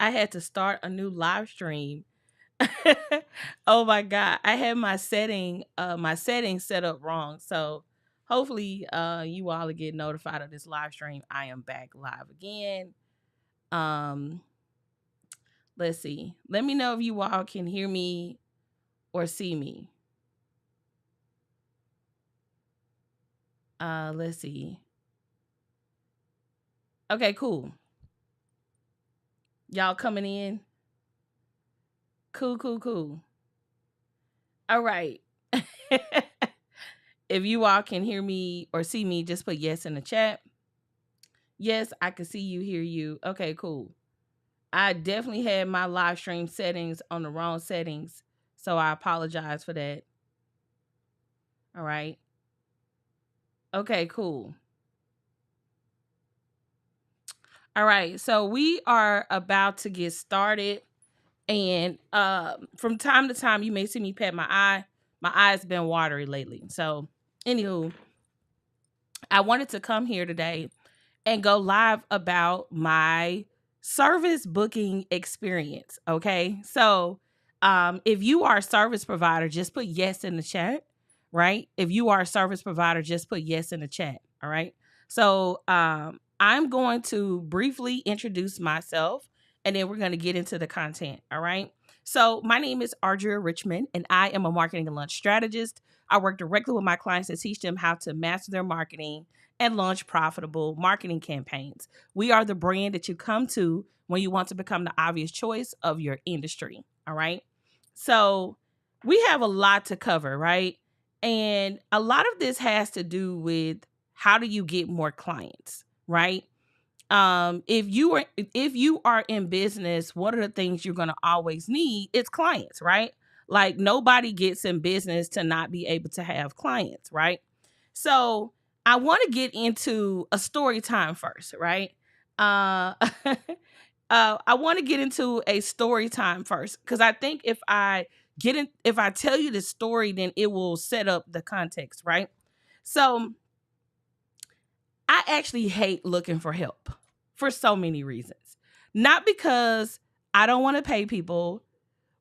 I had to start a new live stream. Oh my god, I had my settings set up wrong. So hopefully you all will get notified of this live stream. I am back live again. Um let's see. Let me know if you all can hear me or see me. Let's see. Okay, cool. Y'all coming in? Cool, cool, cool. All right. If you all can hear me or see me, just put yes in the chat. Yes, I can see you, hear you. Okay, cool. I definitely had my live stream settings on the wrong settings, so I apologize for that. All right. Okay, cool. All right. So we are about to get started. And from time to time, you may see me pat my eye. My eye's been watery lately. So, anywho, I wanted to come here today and go live about my service booking experience. Okay. So, if you are a service provider, just put yes in the chat, right? If you are a service provider, just put yes in the chat. All right. So, I'm going to briefly introduce myself and then we're going to get into the content. All right. So, my name is Audria Richmond and I am a marketing and launch strategist. I work directly with my clients to teach them how to master their marketing and launch profitable marketing campaigns. We are the brand that you come to when you want to become the obvious choice of your industry. All right. So we have a lot to cover, right? And a lot of this has to do with how do you get more clients, right? If you are in business, one of the things you're gonna always need is clients, right? Like nobody gets in business to not be able to have clients, right? So I want to get into a story time first, right? Uh, I want to get into a story time first because I think if I tell you the story, then it will set up the context, right? So I actually hate looking for help for so many reasons. Not because I don't want to pay people,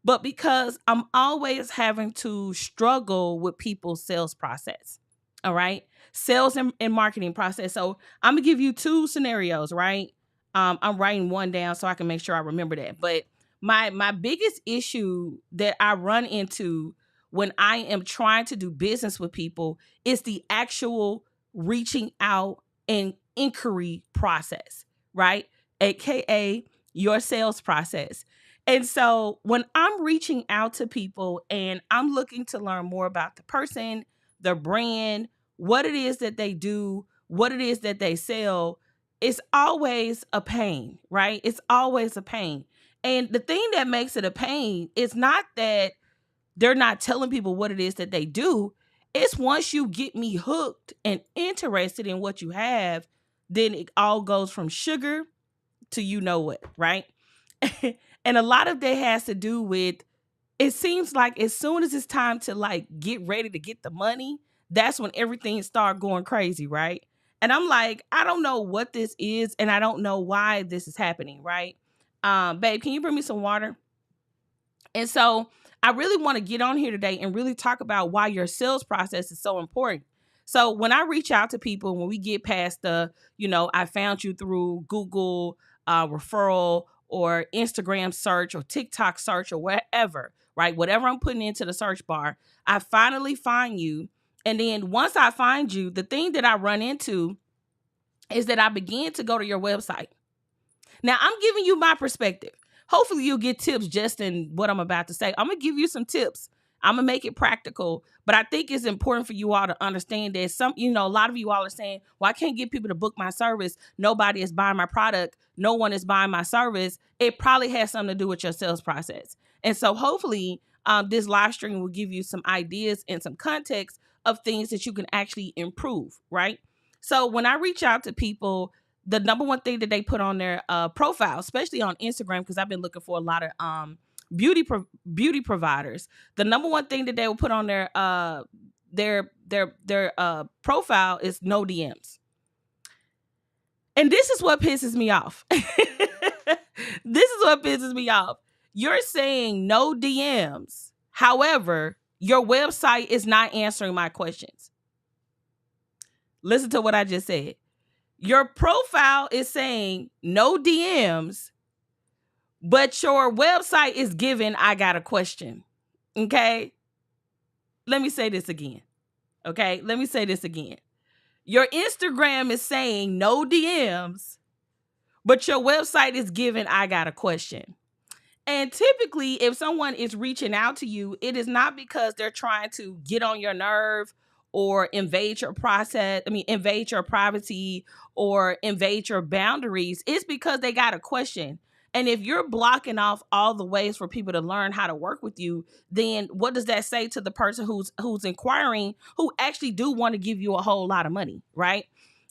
but because I'm always having to struggle with people's sales process. All right. Sales and marketing process. So I'm gonna give you two scenarios, right? I'm writing one down so I can make sure I remember that. But my biggest issue that I run into when I am trying to do business with people is the actual reaching out and inquiry process, right? AKA your sales process. And so when I'm reaching out to people and I'm looking to learn more about the person, the brand, what it is that they do, what it is that they sell, it's always a pain, right? It's always a pain. And the thing that makes it a pain is not that they're not telling people what it is that they do. It's once you get me hooked and interested in what you have, then it all goes from sugar to you know what, right? And a lot of that has to do with it seems like as soon as it's time to like get ready to get the money, that's when everything start going crazy, right? And I'm like, I don't know what this is and I don't know why this is happening, right? Babe, can you bring me some water? And so I really want to get on here today and really talk about why your sales process is so important. So when I reach out to people, when we get past I found you through Google referral or Instagram search or TikTok search or whatever, right? Whatever I'm putting into the search bar, I finally find you. And then once I find you, the thing that I run into is that I begin to go to your website. Now, I'm giving you my perspective. Hopefully, you'll get tips just in what I'm about to say. I'm going to give you some tips. I'm going to make it practical. But I think it's important for you all to understand that a lot of you all are saying, well, I can't get people to book my service. Nobody is buying my product. No one is buying my service. It probably has something to do with your sales process. And so hopefully, this live stream will give you some ideas and some context of things that you can actually improve, right? So when I reach out to people, the number one thing that they put on their profile, especially on Instagram, because I've been looking for a lot of beauty providers. The number one thing that they will put on their profile is no DMs. And this is what pisses me off. This is what pisses me off. You're saying no DMs. However, your website is not answering my questions. Listen to what I just said. Your profile is saying no DMs, but your website is giving I got a question. Okay? Let me say this again. Okay? Let me say this again. Your Instagram is saying no DMs, but your website is giving I got a question. And typically, if someone is reaching out to you, it is not because they're trying to get on your nerve or invade your invade your privacy or invade your boundaries. It's because they got a question. And if you're blocking off all the ways for people to learn how to work with you, then what does that say to the person who's inquiring, who actually do want to give you a whole lot of money, right?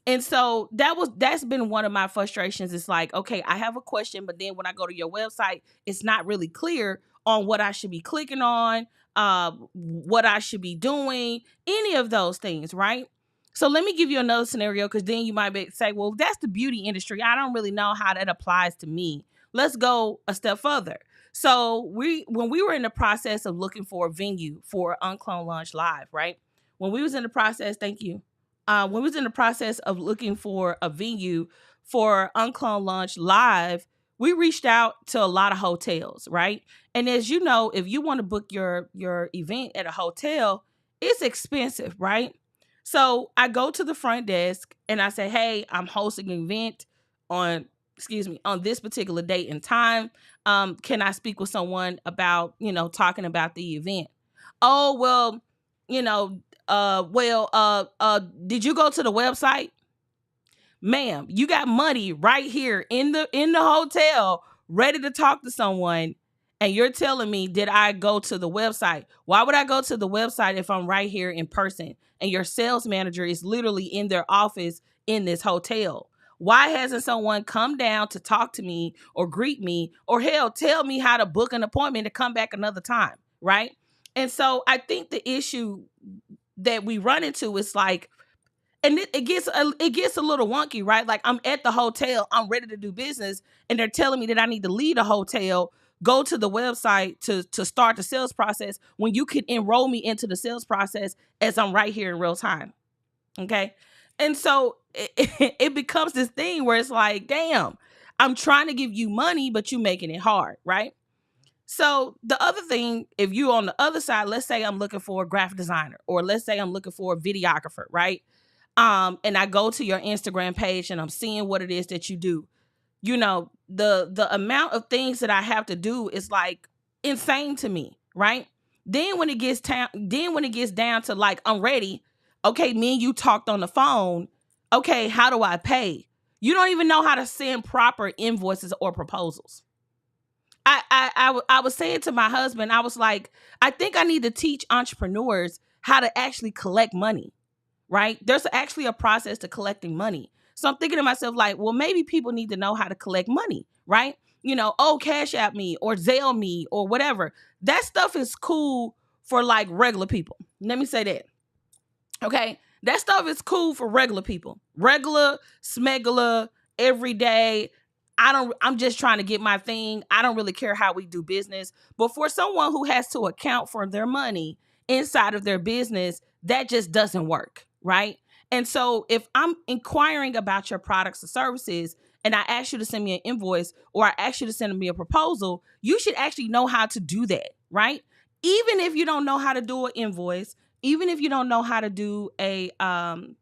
And so that's been one of my frustrations. It's like, okay, I have a question, but then when I go to your website, it's not really clear on what I should be clicking on, what I should be doing, any of those things, right? So let me give you another scenario, because then you might say, well, that's the beauty industry. I don't really know how that applies to me. Let's go a step further. So when we were in the process of looking for a venue for UnCloned Launch Live, right? When we was in the process, thank you. When we was in the process of looking for a venue for UnCloned Launch Live, we reached out to a lot of hotels, right? And as you know, if you want to book your event at a hotel, it's expensive, right? So I go to the front desk and I say, hey, I'm hosting an event on this particular date and time. Can I speak with someone about, talking about the event? Oh, well, did you go to the website? Ma'am, you got money right here in the hotel, ready to talk to someone, and you're telling me, did I go to the website? Why would I go to the website if I'm right here in person and your sales manager is literally in their office in this hotel? Why hasn't someone come down to talk to me or greet me, or hell, tell me how to book an appointment to come back another time, right? And so I think the issue that we run into is like, and it gets a little wonky, right? Like, I'm at the hotel, I'm ready to do business, and they're telling me that I need to leave the hotel, go to the website to start the sales process, when you can enroll me into the sales process as I'm right here in real time. Okay. And so it becomes this thing where it's like, damn, I'm trying to give you money, but you making it hard, right? So the other thing, if you on the other side, let's say I'm looking for a graphic designer, or let's say I'm looking for a videographer, right? And I go to your Instagram page and I'm seeing what it is that you do. The amount of things that I have to do is like insane to me, right? Then when it gets down to like, I'm ready. Okay, me and you talked on the phone. Okay, how do I pay? You don't even know how to send proper invoices or proposals. I was saying to my husband, I was like, I think I need to teach entrepreneurs how to actually collect money, right? There's actually a process to collecting money. So I'm thinking to myself, like, well, maybe people need to know how to collect money, right? Cash App me or Zelle me or whatever. That stuff is cool for like regular people. Let me say that. Okay. That stuff is cool for regular people. Regular, smegular, everyday. I'm just trying to get my thing. I don't really care how we do business. But for someone who has to account for their money inside of their business, that just doesn't work, right? And so if I'm inquiring about your products or services and I ask you to send me an invoice, or I ask you to send me a proposal, you should actually know how to do that, right? Even if you don't know how to do an invoice, even if you don't know how to do even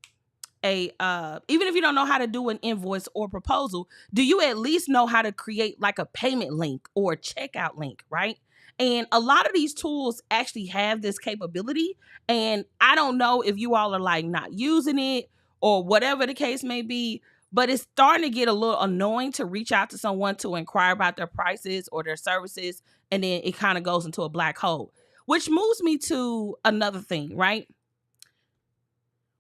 if you don't know how to do an invoice or proposal, do you at least know how to create like a payment link or a checkout link, right? And a lot of these tools actually have this capability. And I don't know if you all are like not using it or whatever the case may be, but it's starting to get a little annoying to reach out to someone to inquire about their prices or their services. And then it kind of goes into a black hole, which moves me to another thing, right?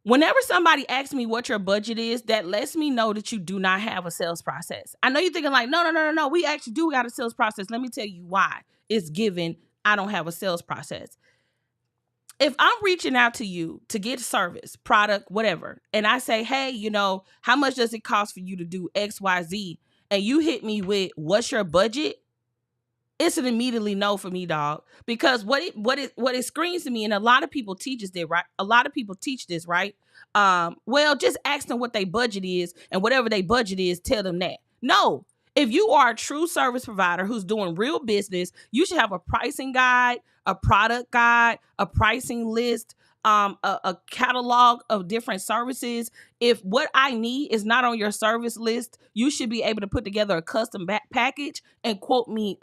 Whenever somebody asks me what your budget is, that lets me know that you do not have a sales process. I know you're thinking like, no. We actually do got a sales process. Let me tell you why. It's given I don't have a sales process. If I'm reaching out to you to get service, product, whatever, and I say, hey, how much does it cost for you to do X, Y, Z? and you hit me with what's your budget, it's an immediately no for me, dog. Because what it screams to me, and a lot of people teaches this, right? A lot of people teach this, right? Well, just ask them what their budget is, and whatever their budget is, tell them that. No, if you are a true service provider who's doing real business, you should have a pricing guide, a product guide, a pricing list, a catalog of different services. If what I need is not on your service list, you should be able to put together a custom package and quote me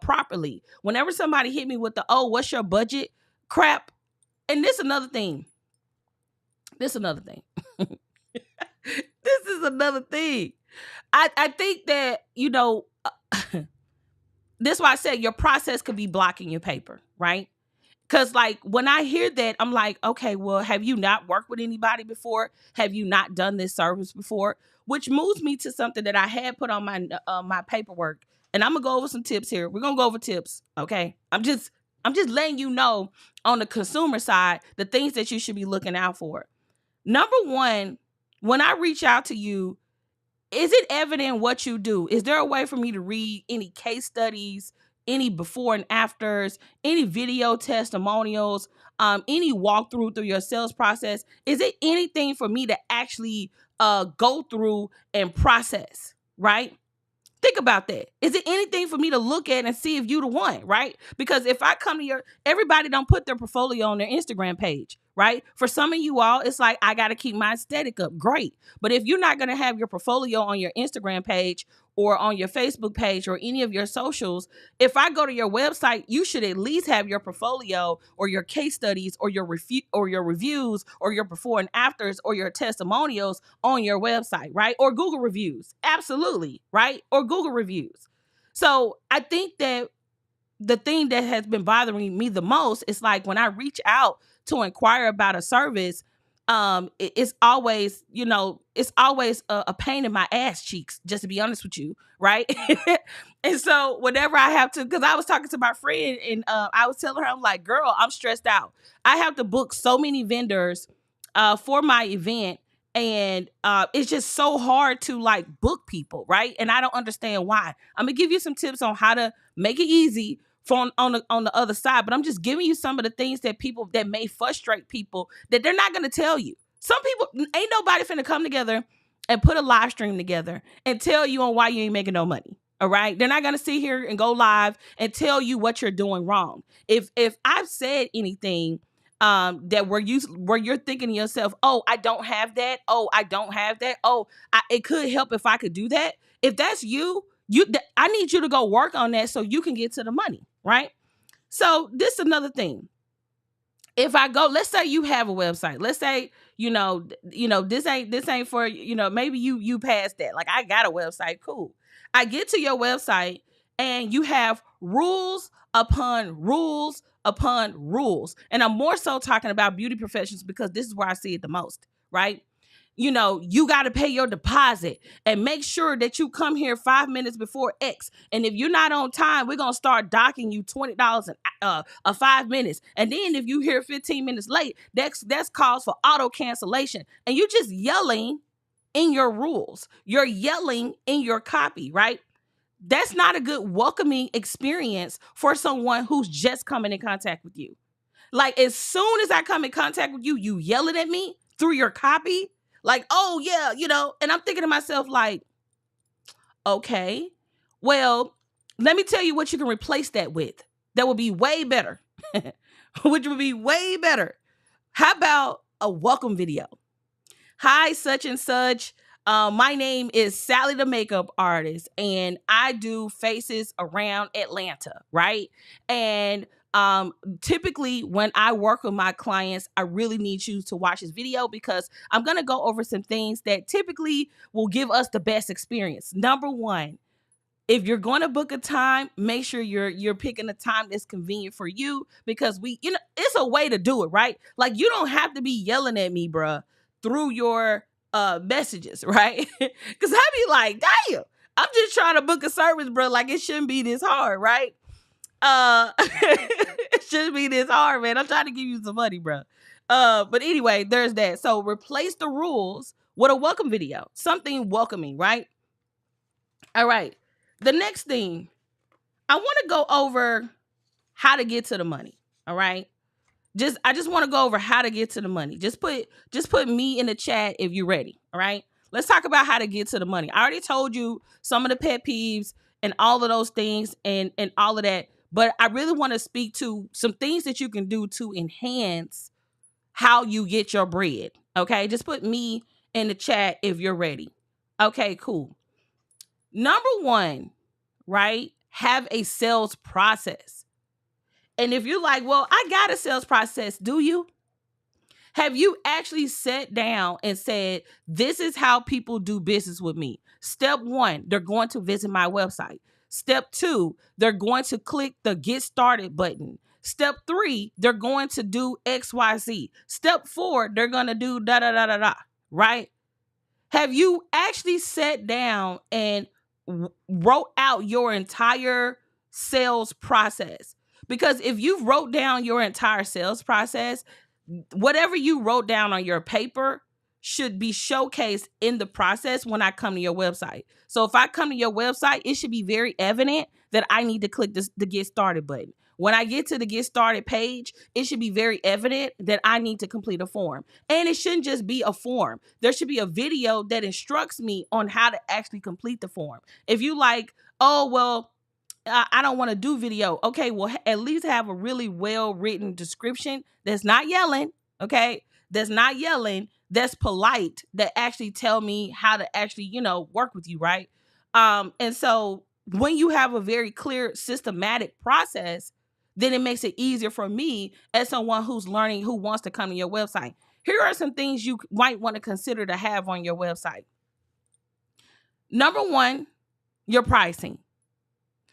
properly. Whenever somebody hit me with the, oh, what's your budget crap, and this another thing. This another thing. This is another thing. I think that, this is why I said your process could be blocking your paper, right? Because like when I hear that, I'm like, okay, well, have you not worked with anybody before? Have you not done this service before? Which moves me to something that I had put on my paperwork. And I'm gonna go over some tips here. We're gonna go over tips, okay? I'm just letting you know on the consumer side the things that you should be looking out for. Number one, when I reach out to you, is it evident what you do? Is there a way for me to read any case studies, any before and afters, any video testimonials, any walkthrough through your sales process? Is it anything for me to actually go through and process, right? Think about that. Is it anything for me to look at and see if you the one, right? Because if I come to everybody don't put their portfolio on their Instagram page, right? For some of you all, it's like, I got to keep my aesthetic up. Great. But if you're not going to have your portfolio on your Instagram page or on your Facebook page or any of your socials, if I go to your website, you should at least have your portfolio or your case studies or your reviews or your before and afters or your testimonials on your website, right? Or Google reviews. Absolutely, right? Or Google reviews. So I think that the thing that has been bothering me the most is like when I reach out to inquire about a service, it's always, a pain in my ass cheeks, just to be honest with you, right? And so whenever I have to, because I was talking to my friend and I was telling her, I'm like, girl, I'm stressed out. I have to book so many vendors for my event. And it's just so hard to like book people, right? And I don't understand why. I'm gonna give you some tips on how to make it easy on the other side, but I'm just giving you some of the things that may frustrate people that they're not gonna tell you. Some people, ain't nobody finna come together and put a live stream together and tell you on why you ain't making no money. All right. They're not going to sit here and go live and tell you what you're doing wrong. If I've said anything that where you're thinking to yourself, oh, I don't have that. Oh, I don't have that. Oh, it could help if I could do that. If that's I need you to go work on that so you can get to the money. Right. So this is another thing. If I go, let's say you have a website. Let's say, this ain't for, maybe you passed that. Like, I got a website. Cool. I get to your website and you have rules upon rules upon rules. And I'm more so talking about beauty professions because this is where I see it the most, right? You got to pay your deposit and make sure that you come here 5 minutes before X. And if you're not on time, we're going to start docking you $20 a 5 minutes. And then if you here 15 minutes late, that's cause for auto cancellation. And you're just yelling in your rules. You're yelling in your copy, right? That's not a good welcoming experience for someone who's just coming in contact with you. Like, as soon as I come in contact with you, you yelling at me through your copy. Like, oh, yeah, and I'm thinking to myself, like, okay, well, let me tell you what you can replace that with. That would be way better. Which would be way better. How about a welcome video? Hi, such and such. My name is Sally the makeup artist, and I do faces around Atlanta, right? And typically when I work with my clients, I really need you to watch this video because I'm going to go over some things that typically will give us the best experience. Number one, if you're going to book a time, make sure you're picking a time that's convenient for you because it's a way to do it, right? Like, you don't have to be yelling at me, bruh, through your messages, right? Because I be like, damn, I'm just trying to book a service, bruh. Like, it shouldn't be this hard, right? It shouldn't be this hard, man. I'm trying to give you some money, bro. But anyway, there's that. So replace the rules with a welcome video, something welcoming, right? All right. The next thing, I want to go over how to get to the money. All right. I just want to go over how to get to the money. Just put me in the chat if you're ready. All right. Let's talk about how to get to the money. I already told you some of the pet peeves and all of those things and all of that. But I really want to speak to some things that you can do to enhance how you get your bread. Okay. Just put me in the chat if you're ready. Okay, cool. Number one, right? Have a sales process. And if you're like, well, I got a sales process, do you? Have you actually sat down and said, this is how people do business with me? Step one, they're going to visit my website. Step two, they're going to click the get started button. Step three, they're going to do XYZ. Step four, they're going to do da da da da da, right? Have you actually sat down and wrote out your entire sales process? Because if you wrote down your entire sales process, whatever you wrote down on your paper should be showcased in the process when I come to your website. So if I come to your website, it should be very evident that I need to click the get started button. When I get to the get started page, it should be very evident that I need to complete a form. And it shouldn't just be a form. There should be a video that instructs me on how to actually complete the form. If you like, oh, well, I don't want to do video. Okay, well, at least have a really well-written description that's not yelling, okay? That's not yelling, that's polite, that actually tell me how to actually, work with you, right? And so when you have a very clear, systematic process, then it makes it easier for me as someone who's learning, who wants to come to your website. Here are some things you might want to consider to have on your website. Number one, your pricing.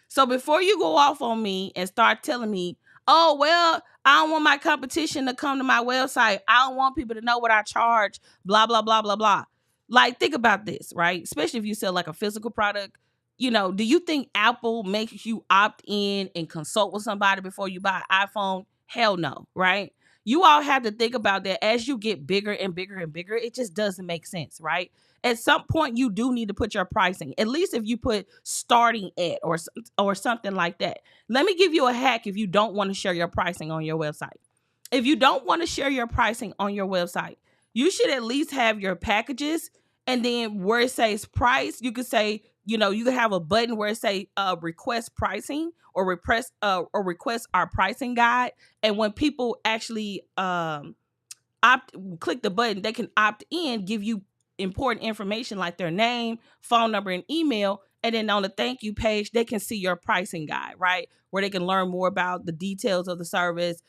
So before you go off on me and start telling me, oh, well, I don't want my competition to come to my website. I don't want people to know what I charge, blah, blah, blah, blah, blah. Like, think about this, right? Especially if you sell like a physical product. Do you think Apple makes you opt in and consult with somebody before you buy an iPhone? Hell no, right? You all have to think about that as you get bigger and bigger and bigger. It just doesn't make sense, right? At some point, you do need to put your pricing, at least if you put starting at or something like that. Let me give you a hack if you don't want to share your pricing on your website. If you don't want to share your pricing on your website, you should at least have your packages, and then where it says price, you could say, you could have a button where it say request pricing or request our pricing guide. And when people actually click the button, they can opt in, give you important information like their name, phone number, and email. And then on the thank you page, they can see your pricing guide, right? Where they can learn more about the details of the service,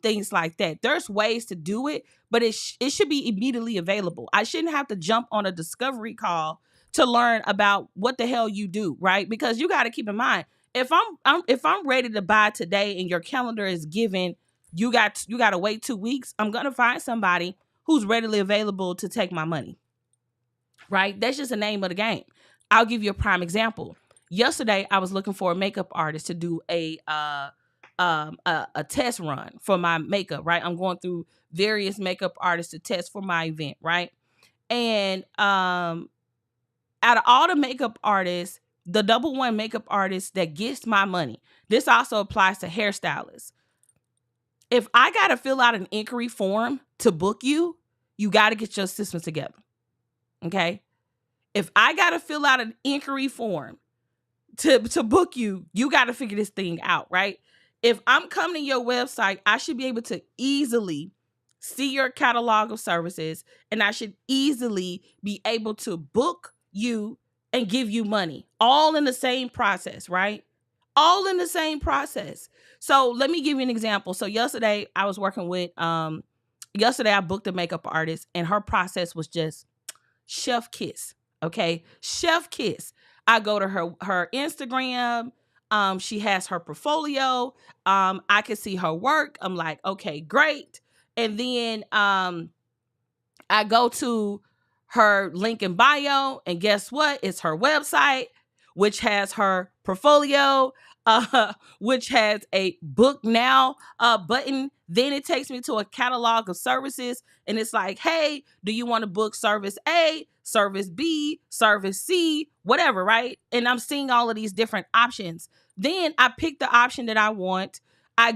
things like that. There's ways to do it, but it should be immediately available. I shouldn't have to jump on a discovery call to learn about what the hell you do, right? Because you got to keep in mind, if I'm ready to buy today and your calendar is given, you got to wait 2 weeks, I'm going to find somebody who's readily available to take my money. Right? That's just the name of the game. I'll give you a prime example. Yesterday, I was looking for a makeup artist to do a test run for my makeup, right? I'm going through various makeup artists to test for my event, right? And out of all the makeup artists, the number one makeup artist that gets my money, this also applies to hairstylists. If I got to fill out an inquiry form to book you, you got to get your systems together. Okay. If I got to fill out an inquiry form to book you, you got to figure this thing out, right? If I'm coming to your website, I should be able to easily see your catalog of services, and I should easily be able to book you and give you money, all in the same process, right? All in the same process. So let me give you an example. So yesterday I was working with, yesterday I booked a makeup artist, and her process was just chef kiss. Okay. Chef kiss. I go to her Instagram. She has her portfolio. I can see her work. I'm like, okay, great. And then, I go to her link in bio, and guess what? It's her website, which has her portfolio, which has a book now button Then it takes me to a catalog of services, and it's like, hey, do you want to book service A, service B, service C, whatever, right? And I'm seeing all of these different options. Then I pick the option that I want. I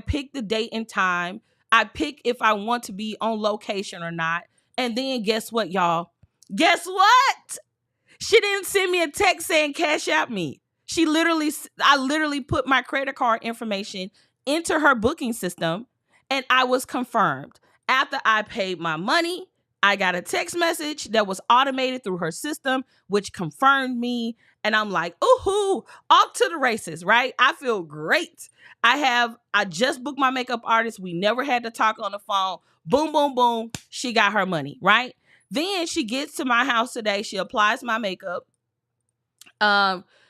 pick the date and time. I pick if I want to be on location or not. And then guess what, y'all? Guess what? She didn't send me a text saying cash out me. I literally put my credit card information into her booking system, and I was confirmed. After I paid my money, I got a text message that was automated through her system, which confirmed me. And I'm like, ooh, off to the races, right? I feel great. I just booked my makeup artist. We never had to talk on the phone. Boom, boom, boom. She got her money, right? Then she gets to my house today. She applies my makeup.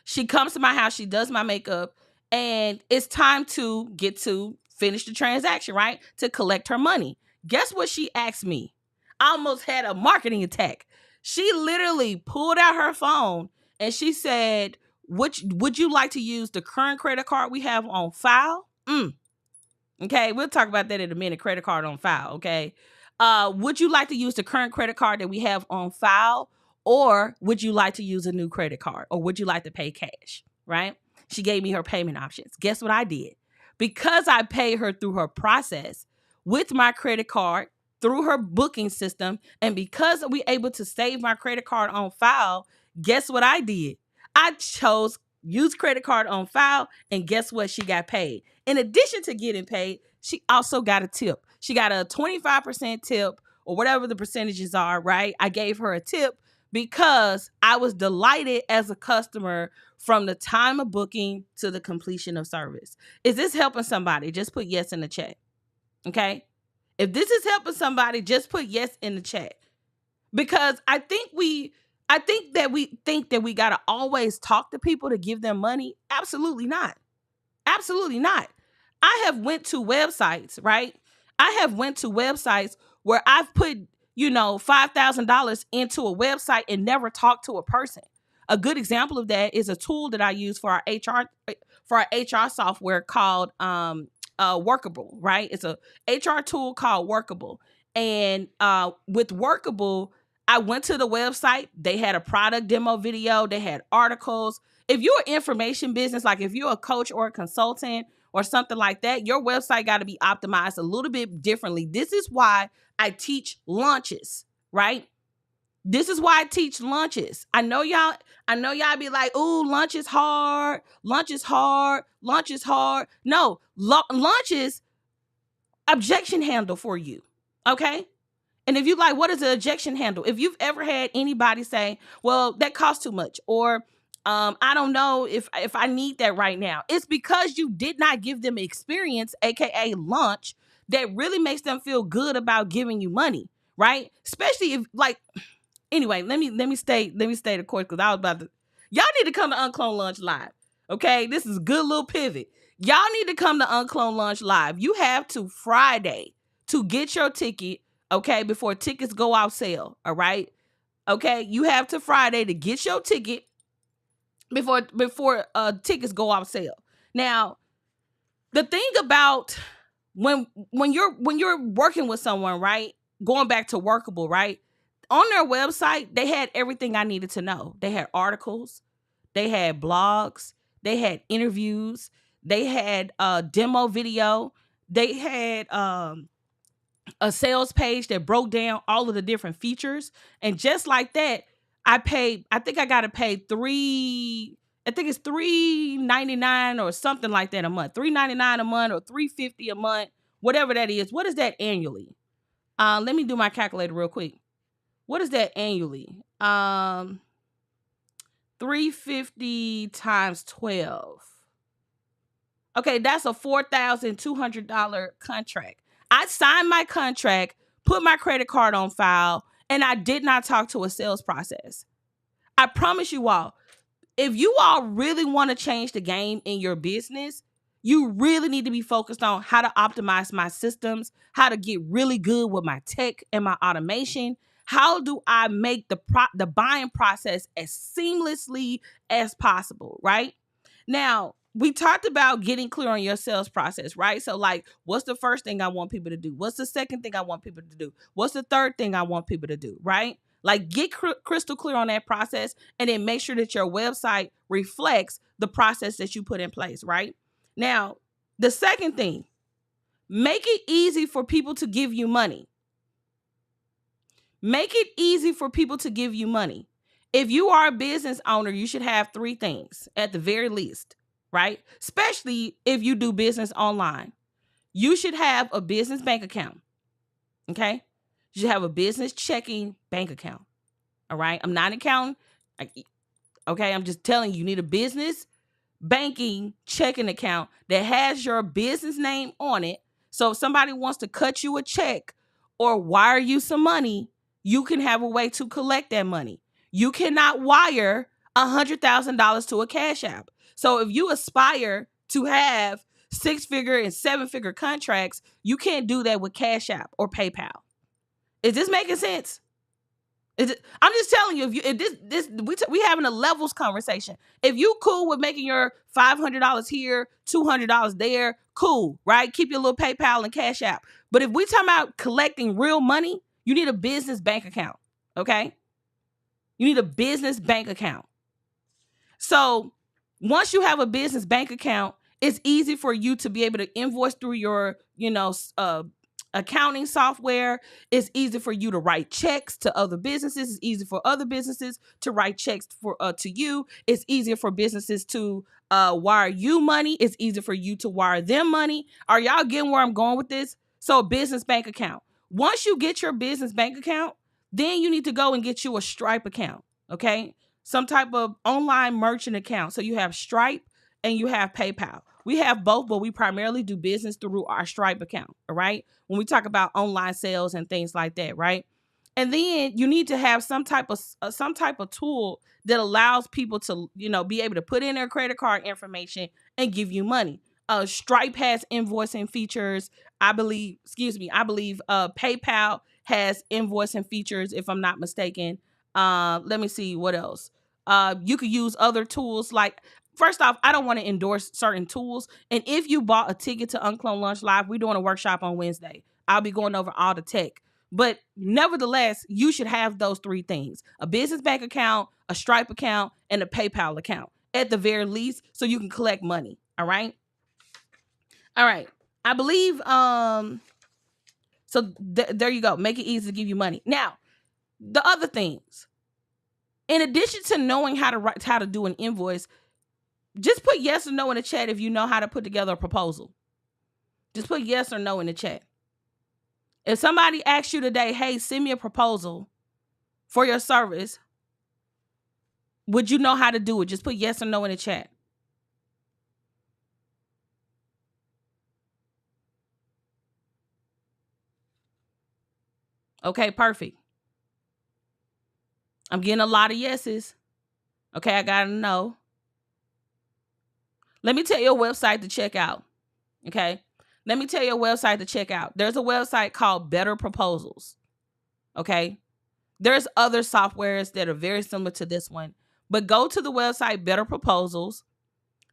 She comes to my house. She does my makeup. And it's time to get to finish the transaction, right? To collect her money. Guess what she asked me? I almost had a marketing attack. She literally pulled out her phone and she said, would you like to use the current credit card we have on file? Okay, we'll talk about that in a minute. Credit card on file, okay? Would you like to use the current credit card that we have on file? Or would you like to use a new credit card? Or would you like to pay cash, right? She gave me her payment options. Guess what I did? Because I paid her through her process with my credit card, through her booking system, and because we able to save my credit card on file, guess what I did? I chose use credit card on file, and guess what? She got paid. In addition to getting paid, she also got a tip. She got a 25% tip or whatever the percentages are, right? I gave her a tip because I was delighted as a customer from the time of booking to the completion of service. Is this helping somebody? Just put yes in the chat, okay? If this is helping somebody, just put yes in the chat. Because I think that we got to always talk to people to give them money. Absolutely not. Absolutely not. I have went to websites, right? I have went to websites where I've put, $5,000 into a website and never talked to a person. A good example of that is a tool that I use for our HR software called Workable, right? It's a HR tool called Workable. And with Workable, I went to the website. They had a product demo video. They had articles. If you're an information business, like if you're a coach or a consultant or something like that, your website got to be optimized a little bit differently. This is why I teach launches, right? This is why I teach launches. I know y'all be like, ooh, lunch is hard. Lunch is hard. Lunch is hard. No, launches objection handle for you. Okay? And if you like, what is an objection handle? If you've ever had anybody say, well, that costs too much, or I don't know if I need that right now, it's because you did not give them experience, aka launch, that really makes them feel good about giving you money, right? Especially if anyway, let me stay the course, because I was about to. Y'all need to come to UnCloned Launch Live. Okay, this is a good little pivot. Y'all need to come to UnCloned Launch Live. You have to Friday to get your ticket. Okay, before tickets go out sale. All right. Okay, you have to Friday to get your ticket before tickets go out sale. Now, the thing about when you're working with someone, right? Going back to Workable, right? On their website, they had everything I needed to know. They had articles, they had blogs, they had interviews, they had a demo video, they had a sales page that broke down all of the different features. And just like that, I think I got to pay it's $3.99 or something like that a month. $3.99 a month or $3.50 a month, whatever that is. What is that annually? Let me do my calculator real quick. What is that annually? $350 times 12. Okay, that's a $4,200 contract. I signed my contract, put my credit card on file, and I did not talk to a sales process. I promise you all, if you all really want to change the game in your business, you really need to be focused on how to optimize my systems, how to get really good with my tech and my automation. How do I make the buying process as seamlessly as possible, right? Now, we talked about getting clear on your sales process, right? So like, what's the first thing I want people to do? What's the second thing I want people to do? What's the third thing I want people to do, right? Like, get crystal clear on that process, and then make sure that your website reflects the process that you put in place, right? Now, the second thing, make it easy for people to give you money. Make it easy for people to give you money. If you are a business owner, you should have three things at the very least, right? Especially if you do business online. You should have a business bank account, okay? You should have a business checking bank account, all right? I'm not an accountant, okay? I'm just telling you, you need a business banking checking account that has your business name on it. So if somebody wants to cut you a check or wire you some money, you can have a way to collect that money. You cannot wire $100,000 to a Cash App. So if you aspire to have 6-figure and 7-figure contracts, you can't do that with Cash App or PayPal. Is this making sense? I'm just telling you, we having a levels conversation. If you cool with making your $500 here, $200 there, cool, right? Keep your little PayPal and Cash App. But if we talking about collecting real money, you need a business bank account, okay? You need a business bank account. So once you have a business bank account, it's easy for you to be able to invoice through your, accounting software. It's easy for you to write checks to other businesses. It's easy for other businesses to write checks to you. It's easier for businesses to wire you money. It's easier for you to wire them money. Are y'all getting where I'm going with this? So a business bank account. Once you get your business bank account, then you need to go and get you a Stripe account, okay? Some type of online merchant account. So you have Stripe and you have PayPal. We have both, but we primarily do business through our Stripe account, all right? When we talk about online sales and things like that, right? And then you need to have some type of tool that allows people to, be able to put in their credit card information and give you money. Stripe has invoicing features. I believe PayPal has invoicing features, if I'm not mistaken. Let me see what else. You could use other tools like, first off, I don't want to endorse certain tools. And if you bought a ticket to UnCloned Launch Live, we're doing a workshop on Wednesday. I'll be going over all the tech. But nevertheless, you should have those three things: a business bank account, a Stripe account, and a PayPal account at the very least, so you can collect money. All right. All right. I believe, there you go. Make it easy to give you money. Now, the other things, in addition to knowing how to do an invoice, just put yes or no in the chat if you know how to put together a proposal. Just put yes or no in the chat. If somebody asks you today, hey, send me a proposal for your service, would you know how to do it? Just put yes or no in the chat. Okay, perfect. I'm getting a lot of yeses. Okay, I gotta know. Let me tell you a website to check out. Okay, let me tell you a website to check out. There's a website called Better Proposals. Okay, there's other softwares that are very similar to this one, but go to the website Better Proposals.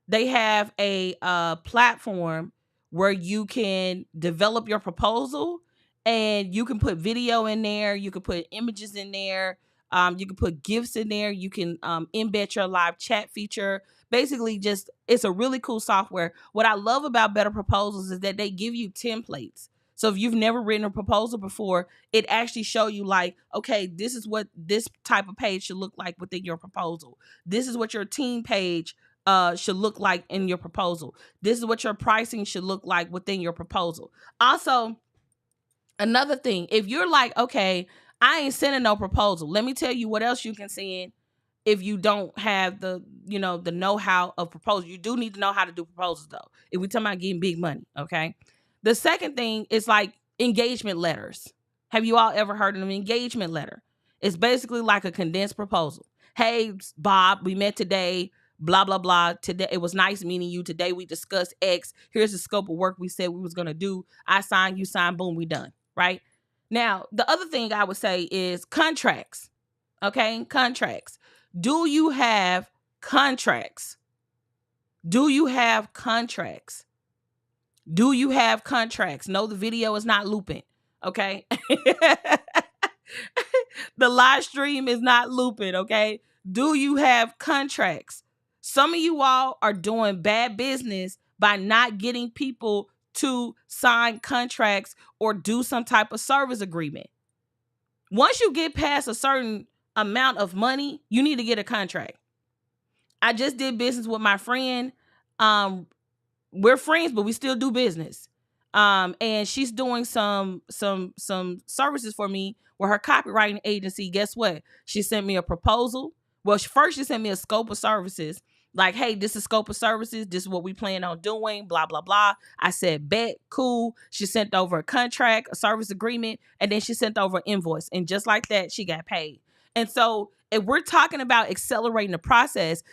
They have a platform where you can develop your proposal, and you can put video in there. You can put images in there. You can put GIFs in there. You can embed your live chat feature. Basically, it's a really cool software. What I love about Better Proposals is that they give you templates. So if you've never written a proposal before, it actually show you like, okay, this is what this type of page should look like within your proposal. This is what your team page should look like in your proposal. This is what your pricing should look like within your proposal. Also, another thing, if you're like, okay, I ain't sending no proposal, let me tell you what else you can send. If you don't have the know-how of proposal, you do need to know how to do proposals though. If we talking about getting big money, okay? The second thing is like engagement letters. Have you all ever heard of an engagement letter? It's basically like a condensed proposal. Hey, Bob, we met today, blah, blah, blah. Today, it was nice meeting you. Today we discussed X. Here's the scope of work we said we was going to do. I signed, you signed, boom, we done, right? Now, the other thing I would say is contracts, okay? Contracts. Do you have contracts Do you have contracts? Do you have contracts? No, the video is not looping. Okay. The live stream is not looping. Okay. Do you have contracts? Some of you all are doing bad business by not getting people to sign contracts or do some type of service agreement. Once you get past a certain amount of money, you need to get a contract. I just did business with my friend. We're friends, but we still do business. And she's doing some services for me with her copywriting agency. Guess what? She sent me a proposal. Well, first she sent me a scope of services. Like, hey, this is scope of services. This is what we plan on doing, blah, blah, blah. I said, bet, cool. She sent over a contract, a service agreement, and then she sent over an invoice. And just like that, she got paid. And so if we're talking about accelerating the process,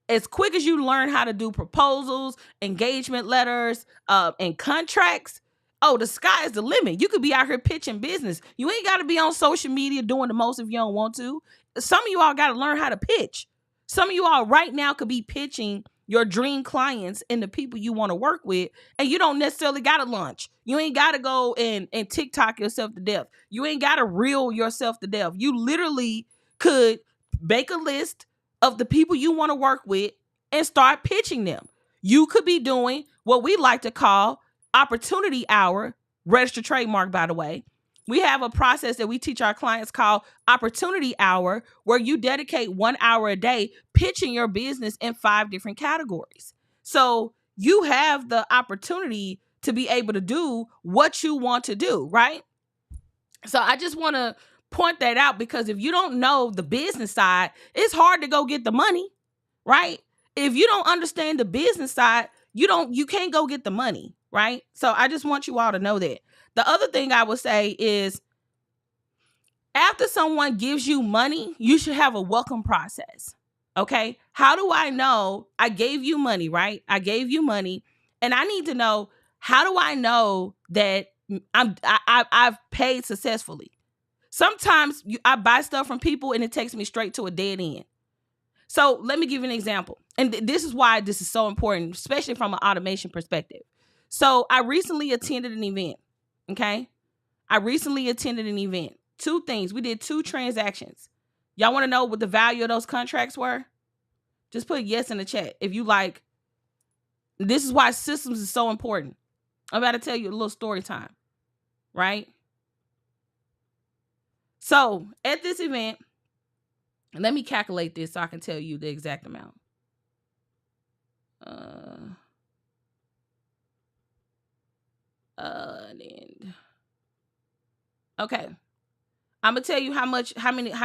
as quick as you learn how to do proposals, engagement letters, and contracts, oh, the sky is the limit. You could be out here pitching business. You ain't got to be on social media doing the most if you don't want to. Some of you all got to learn how to pitch. Some of you all right now could be pitching your dream clients and the people you want to work with, and you don't necessarily got to launch. You ain't got to go and TikTok yourself to death. You ain't got to reel yourself to death. You literally could make a list of the people you want to work with and start pitching them. You could be doing what we like to call opportunity hour, registered trademark, by the way. We have a process that we teach our clients called opportunity hour, where you dedicate 1 hour a day pitching your business in 5 different categories. So you have the opportunity to be able to do what you want to do, right? So I just want to point that out, because if you don't know the business side, it's hard to go get the money, right? If you don't understand the business side, you can't go get the money, right? So I just want you all to know that. The other thing I would say is, after someone gives you money, you should have a welcome process. Okay? How do I know I gave you money, right? I gave you money, and I need to know, how do I know that I've paid successfully? Sometimes I buy stuff from people and it takes me straight to a dead end. So let me give you an example. And this is why this is so important, especially from an automation perspective. So I recently attended an event. Okay. I recently attended an event. 2 things. We did 2 transactions. Y'all want to know what the value of those contracts were? Just put yes in the chat. If you like, this is why systems is so important. I'm about to tell you a little story time, right? So at this event, let me calculate this so I can tell you the exact amount. Okay. I'm gonna tell you how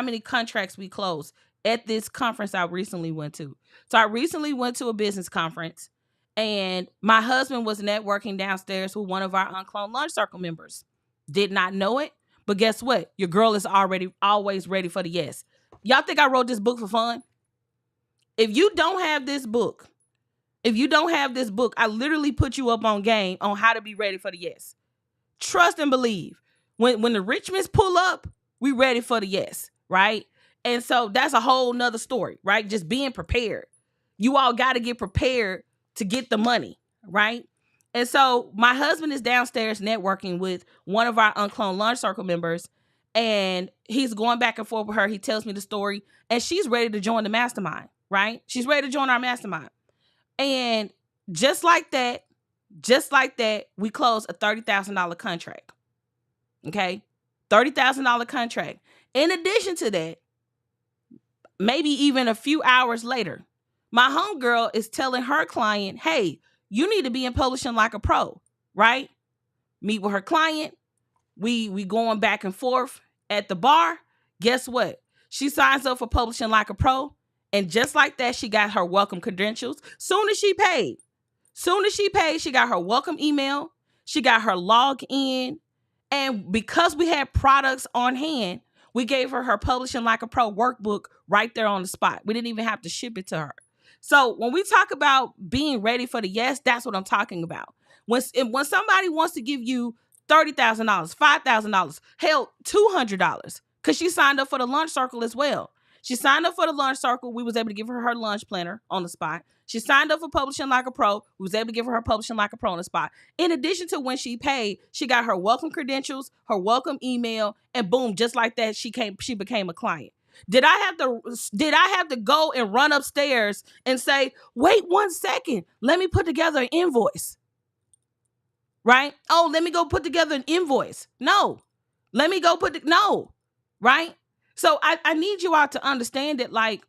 many contracts we closed at this conference I recently went to. So I recently went to a business conference, and my husband was networking downstairs with one of our UnCloned Launch Circle members. Did not know it, but guess what? Your girl is always ready for the yes. Y'all think I wrote this book for fun? If you don't have this book, I literally put you up on game on how to be ready for the yes. Trust and believe. When the Richmonds pull up, we ready for the yes, right? And so that's a whole nother story, right? Just being prepared. You all got to get prepared to get the money, right? And so my husband is downstairs networking with one of our UnCloned Launch Circle members, and he's going back and forth with her. He tells me the story, and she's ready to join the mastermind, right? She's ready to join our mastermind. And just like that, we closed a $30,000 contract. Okay? $30,000 contract. In addition to that, maybe even a few hours later, my homegirl is telling her client, hey, you need to be in Publishing Like a Pro, right? Meet with her client. We going back and forth at the bar. Guess what? She signs up for Publishing Like a Pro. And just like that, she got her welcome credentials. Soon as she paid, she got her welcome email. She got her login. And because we had products on hand, we gave her Publishing Like a Pro workbook right there on the spot. We didn't even have to ship it to her. So when we talk about being ready for the yes, that's what I'm talking about. When somebody wants to give you $30,000, $5,000, hell, $200, because she signed up for the Launch Circle as well. She signed up for the lunch circle. We was able to give her lunch planner on the spot. She signed up for Publishing Like a Pro. We was able to give her Publishing Like a Pro on the spot. In addition to when she paid, she got her welcome credentials, her welcome email, and boom, just like that, she became a client. Did I have to go and run upstairs and say, wait 1 second, let me put together an invoice? Right? Oh, let me go put together an invoice. No. Let me go no. Right? So I need you all to understand that, like,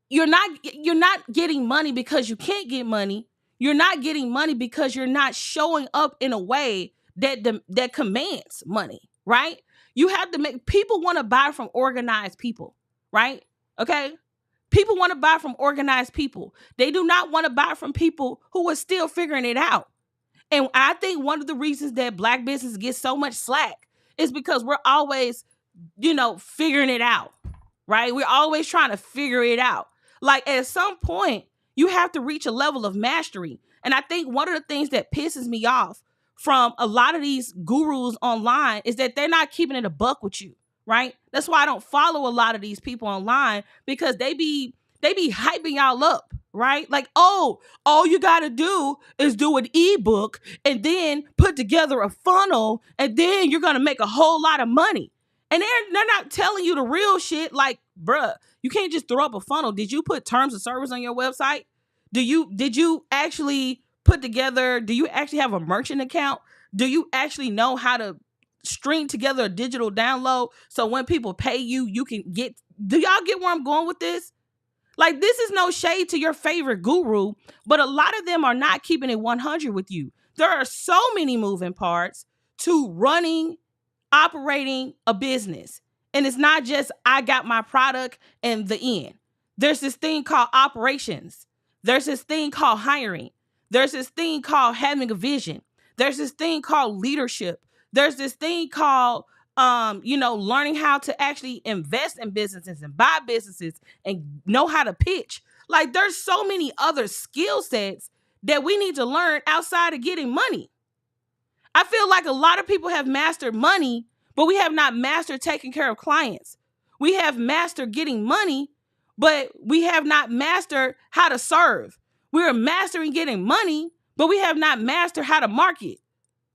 you're not getting money because you can't get money. You're not getting money because you're not showing up in a way that commands money, right? You have to make people want to buy from organized people, right? Okay? People want to buy from organized people. They do not want to buy from people who are still figuring it out. And I think one of the reasons that Black business gets so much slack is because we're always, figuring it out, right? We're always trying to figure it out. Like, at some point, you have to reach a level of mastery. And I think one of the things that pisses me off from a lot of these gurus online is that they're not keeping it a buck with you, right? That's why I don't follow a lot of these people online, because they be hyping y'all up, right? Like, oh, all you got to do is do an ebook and then put together a funnel, and then you're going to make a whole lot of money. And they're not telling you the real shit. Like, bruh, you can't just throw up a funnel. Did you put terms of service on your website? Did you actually put together, do you actually have a merchant account? Do you actually know how to string together a digital download so when people pay you, you can get, do y'all get where I'm going with this? Like, this is no shade to your favorite guru, but a lot of them are not keeping it 100 with you. There are so many moving parts to operating a business. And it's not just, I got my product and the end. There's this thing called operations. There's this thing called hiring. There's this thing called having a vision. There's this thing called leadership. There's this thing called, learning how to actually invest in businesses and buy businesses and know how to pitch. Like, there's so many other skill sets that we need to learn outside of getting money. I feel like a lot of people have mastered money, but we have not mastered taking care of clients. We have mastered getting money, but we have not mastered how to serve. We're mastering getting money, but we have not mastered how to market.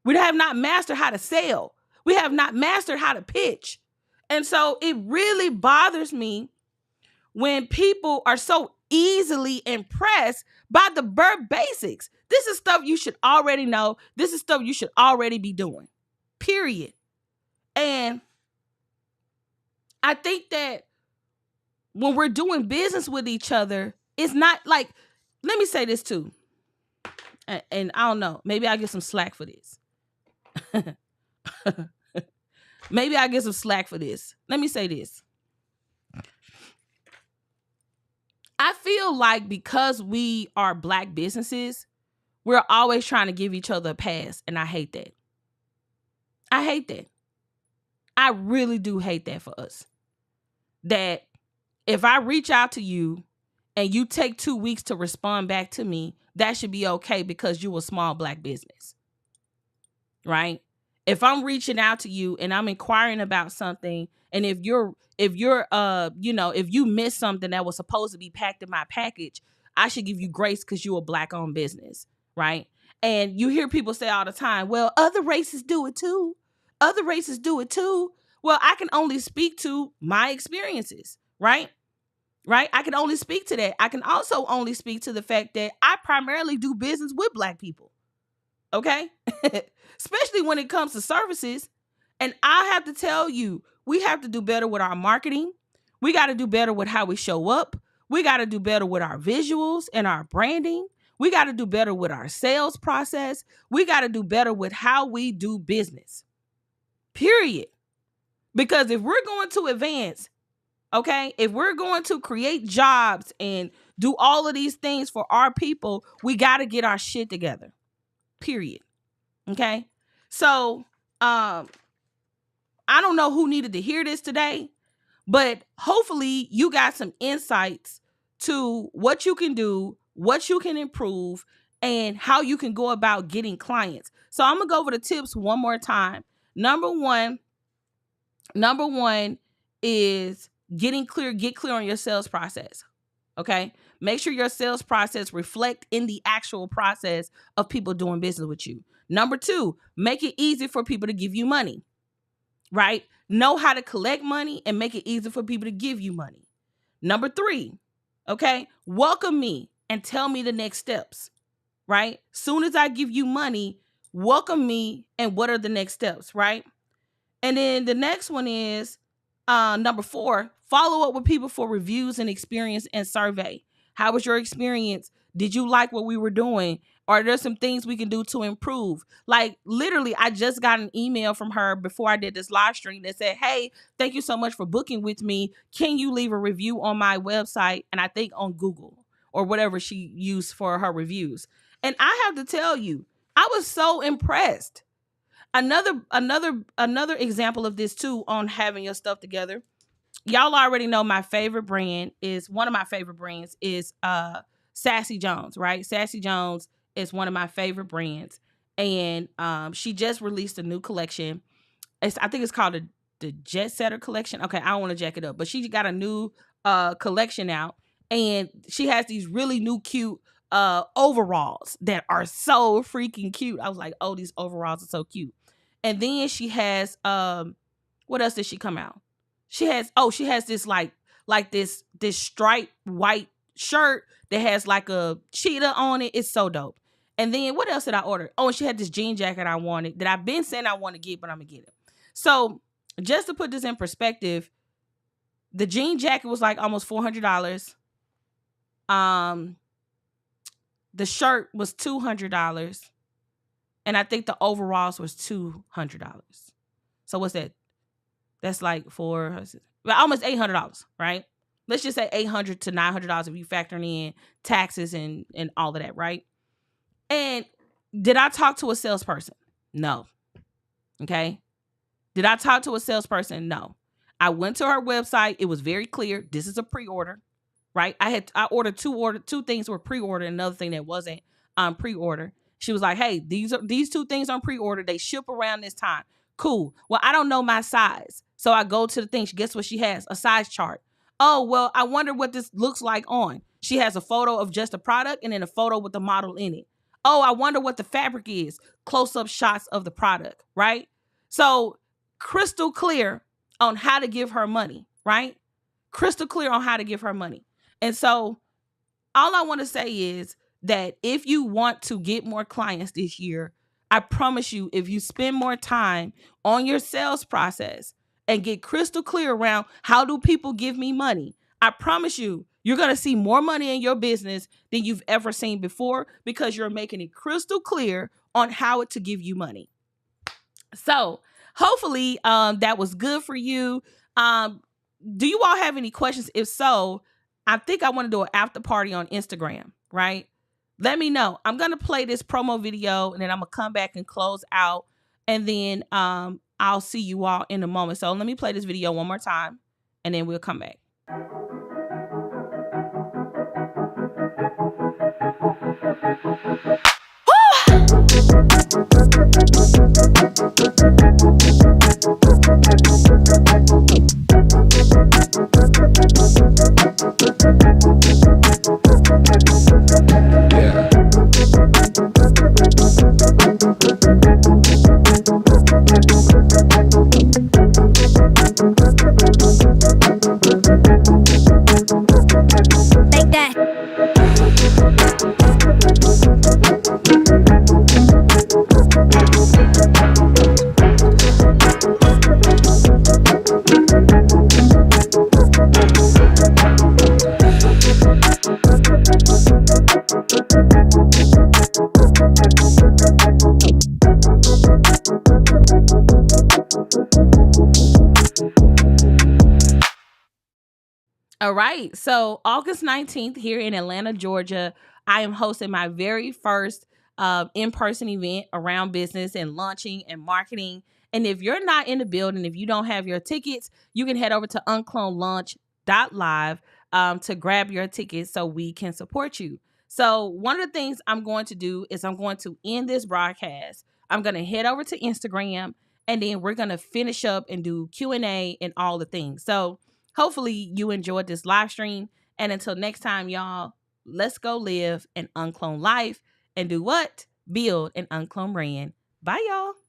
We have not mastered how to sell. We have not mastered how to pitch. And so it really bothers me when people are so easily impressed by the bare basics. This is stuff you should already know. This is stuff you should already be doing, period. And I think that when we're doing business with each other, it's not like, let me say this too. And I don't know, maybe I get some slack for this. Maybe I get some slack for this. Let me say this. I feel like because we are Black businesses, we're always trying to give each other a pass. And I hate that. I hate that. I really do hate that for us. That if I reach out to you and you take 2 weeks to respond back to me, that should be okay because you're a small Black business. Right? If I'm reaching out to you and I'm inquiring about something, and if you miss something that was supposed to be packed in my package, I should give you grace because you're a Black-owned business, right? And you hear people say all the time, well, other races do it too. Other races do it too. Well, I can only speak to my experiences, right? Right? I can only speak to that. I can also only speak to the fact that I primarily do business with Black people. Okay? Especially when it comes to services. And I have to tell you, we have to do better with our marketing. We got to do better with how we show up. We got to do better with our visuals and our branding. We got to do better with our sales process. We got to do better with how we do business. Period. Because if we're going to advance, okay, if we're going to create jobs and do all of these things for our people, we got to get our shit together. Period. Okay. So, I don't know who needed to hear this today, but hopefully you got some insights to what you can do, what you can improve, and how you can go about getting clients. So I'm going to go over the tips one more time. Number one is get clear on your sales process. Okay. Make sure your sales process reflect in the actual process of people doing business with you. Number 2, make it easy for people to give you money, right? Know how to collect money and make it easy for people to give you money. Number 3, okay, welcome me and tell me the next steps, right? Soon as I give you money, welcome me and what are the next steps, right? And then the next one is number 4, follow up with people for reviews and experience and survey. How was your experience? Did you like what we were doing? Are there some things we can do to improve? Like literally, I just got an email from her before I did this live stream that said, hey, thank you so much for booking with me. Can you leave a review on my website? And I think on Google or whatever she used for her reviews. And I have to tell you, I was so impressed. Another example of this too on having your stuff together. Y'all already know my favorite brand is one of my favorite brands is Sassy Jones, right? Sassy Jones is one of my favorite brands, and she just released a new collection. I think it's called the Jet Setter collection. Okay, I don't want to jack it up, but she got a new collection out, and she has these really new cute overalls that are so freaking cute. I was like, oh, these overalls are so cute. And then she has what else did she come out? She has this like this striped white shirt that has like a cheetah on it. It's so dope. And then what else did I order? Oh, and she had this jean jacket I wanted that I've been saying I want to get, but I'm gonna get it. So just to put this in perspective, the jean jacket was like almost $400. The shirt was $200. And I think the overalls was $200. So what's that? That's like almost $800, right? Let's just say $800 to $900 if you factor in taxes and all of that, right? And did I talk to a salesperson? No. Okay. Did I talk to a salesperson? No. I went to her website. It was very clear. This is a pre-order, right? I ordered two things were pre-order, and another thing that wasn't pre-order. She was like, hey, these 2 things on pre-order. They ship around this time. Cool. Well, I don't know my size. So I go to the thing. Guess what she has? A size chart. Oh, well, I wonder what this looks like on. She has a photo of just a product and then a photo with the model in it. Oh, I wonder what the fabric is. Close-up shots of the product, right? So crystal clear on how to give her money, right? Crystal clear on how to give her money. And so all I want to say is that if you want to get more clients this year, I promise you, if you spend more time on your sales process and get crystal clear around how do people give me money, I promise you, you're going to see more money in your business than you've ever seen before because you're making it crystal clear on how to give you money. So hopefully that was good for you. Do you all have any questions? If so, I think I want to do an after party on Instagram, right? Let me know. I'm going to play this promo video and then I'm going to come back and close out. And then I'll see you all in a moment. So let me play this video one more time and then we'll come back. All right. So August 19th here in Atlanta, Georgia, I am hosting my very first in-person event around business and launching and marketing. And if you're not in the building, if you don't have your tickets, you can head over to unclonedlaunch.live to grab your tickets so we can support you. So one of the things I'm going to do is I'm going to end this broadcast. I'm going to head over to Instagram and then we're going to finish up and do Q&A and all the things. So hopefully you enjoyed this live stream. And until next time, y'all, let's go live an uncloned life and do what? Build an uncloned brand. Bye, y'all.